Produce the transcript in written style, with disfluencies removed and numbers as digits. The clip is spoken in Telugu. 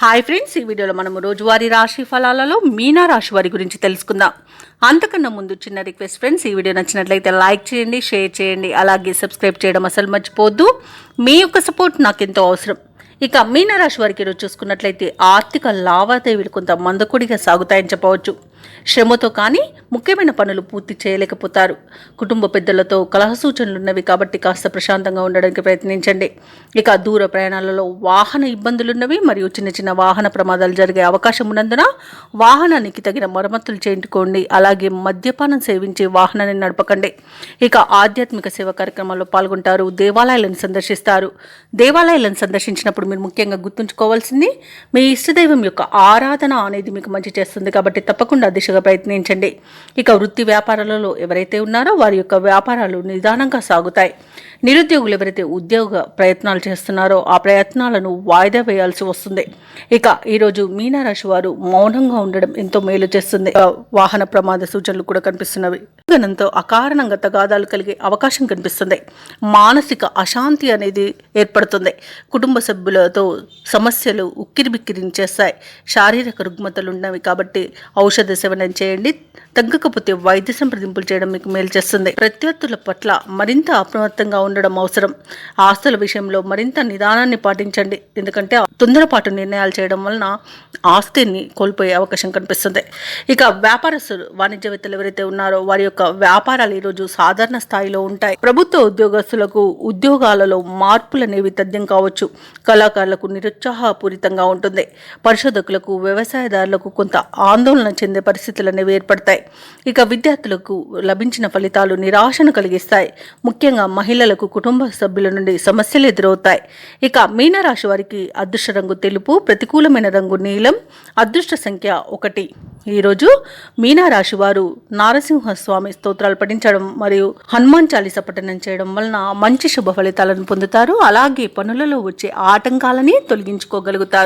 హాయ్ ఫ్రెండ్స్, ఈ వీడియోలో మనము రోజువారీ రాశి ఫలాలలో మీనా రాశి వారి గురించి తెలుసుకుందాం. అంతకన్నా ముందు చిన్న రిక్వెస్ట్ ఫ్రెండ్స్, ఈ వీడియో నచ్చినట్లయితే లైక్ చేయండి, షేర్ చేయండి, అలాగే సబ్స్క్రైబ్ చేయడం అసలు మర్చిపోవద్దు. మీ యొక్క సపోర్ట్ నాకెంతో అవసరం. ఇక మీనరాశి వారికి ఈరోజు చూసుకున్నట్లయితే ఆర్థిక లావాదేవీలు కొంత మందకొడిగా సాగుతాయని చెప్పవచ్చు. శ్రమతో కానీ ముఖ్యమైన పనులు పూర్తి చేయలేకపోతారు. కుటుంబ పెద్దలతో కలహ సూచనలున్నవి కాబట్టి కాస్త ప్రశాంతంగా ఉండడానికి ప్రయత్నించండి. ఇక దూర ప్రయాణాలలో వాహన ఇబ్బందులున్నవి మరియు చిన్న చిన్న వాహన ప్రమాదాలు జరిగే అవకాశం ఉన్నందున వాహనానికి తగిన మరమ్మతులు చేయించుకోండి. అలాగే మద్యపానం సేవించి వాహనాన్ని నడపకండి. ఇక ఆధ్యాత్మిక సేవ కార్యక్రమాల్లో పాల్గొంటారు. దేవాలయాలను సందర్శిస్తారు. దేవాలయాలను సందర్శించినప్పుడు మీరు ముఖ్యంగా గుర్తుంచుకోవాల్సింది మీ ఇష్టదైవం యొక్క ఆరాధన అనేది మీకు మంచి చేస్తుంది కాబట్టి తప్పకుండా దిశగా ప్రయత్నించండి. ఇక వృత్తి వ్యాపారాలలో ఎవరైతే ఉన్నారో వారి యొక్క వ్యాపారాలు నిదానంగా సాగుతాయి. నిరుద్యోగులు ఎవరైతే ఉద్యోగ ప్రయత్నాలు చేస్తున్నారో ఆ ప్రయత్నాలను వాయిదా వేయాల్సి వస్తుంది. ఇక ఈరోజు మీనరాశి వారు మౌనంగా ఉండడం ఎంతో మేలు చేస్తుంది. వాహన ప్రమాద సూచనలు కూడా కనిపిస్తున్నవి. గనంతో అకారణంగా తగాదాలు కలిగే అవకాశం కనిపిస్తుంది. మానసిక అశాంతి అనేది ఏర్పడుతుంది. కుటుంబ సభ్యులతో సమస్యలు ఉక్కిరిబిక్కిరించేస్తాయి. శారీరక రుగ్మతలు ఉన్నవి కాబట్టి ఔషధ సేవనం చేయండి. తగ్గకపోతే వైద్య సంప్రదింపులు చేయడం మీకు మేలు చేస్తుంది. ప్రత్యర్థుల పట్ల మరింత అప్రమత్తంగా ఉండడం అవసరం. ఆస్తుల విషయంలో మరింత నిదానాన్ని పాటించండి. ఎందుకంటే తొందరపాటు నిర్ణయాలు చేయడం వలన ఆస్తిని కోల్పోయే అవకాశం కనిపిస్తుంది. ఇక వ్యాపారస్తులు, వాణిజ్యవేత్తలు ఎవరైతే ఉన్నారో వారి యొక్క వ్యాపారాలు ఈరోజు సాధారణ స్థాయిలో ఉంటాయి. ప్రభుత్వ ఉద్యోగస్తులకు ఉద్యోగాలలో మార్పులు అనేవి తథ్యం కావచ్చు. కళాకారులకు నిరుత్సాహపూరితంగా ఉంటుంది. పరిశోధకులకు, వ్యవసాయదారులకు కొంత ఆందోళన చెందే పరిస్థితులు అనేవి ఏర్పడతాయి. ఇక విద్యార్థులకు లభించిన ఫలితాలు నిరాశను కలిగిస్తాయి. ముఖ్యంగా మహిళలకు కుటుంబ సభ్యుల నుండి సమస్యలు ఎదురవుతాయి. ఇక మీనరాశి వారికి అదృష్ట రంగు తెలుపు, ప్రతికూలమైన రంగు నీలం, అదృష్ట సంఖ్య 1. ఈరోజు మీనరాశి వారు నారసింహస్వామి స్తోత్రాలు పఠించడం మరియు హనుమాన్ చాలీస పఠనం చేయడం వలన మంచి శుభ ఫలితాలను పొందుతారు. అలాగే పనులలో వచ్చే ఆటంకాలని తొలగించుకోగలుగుతారు.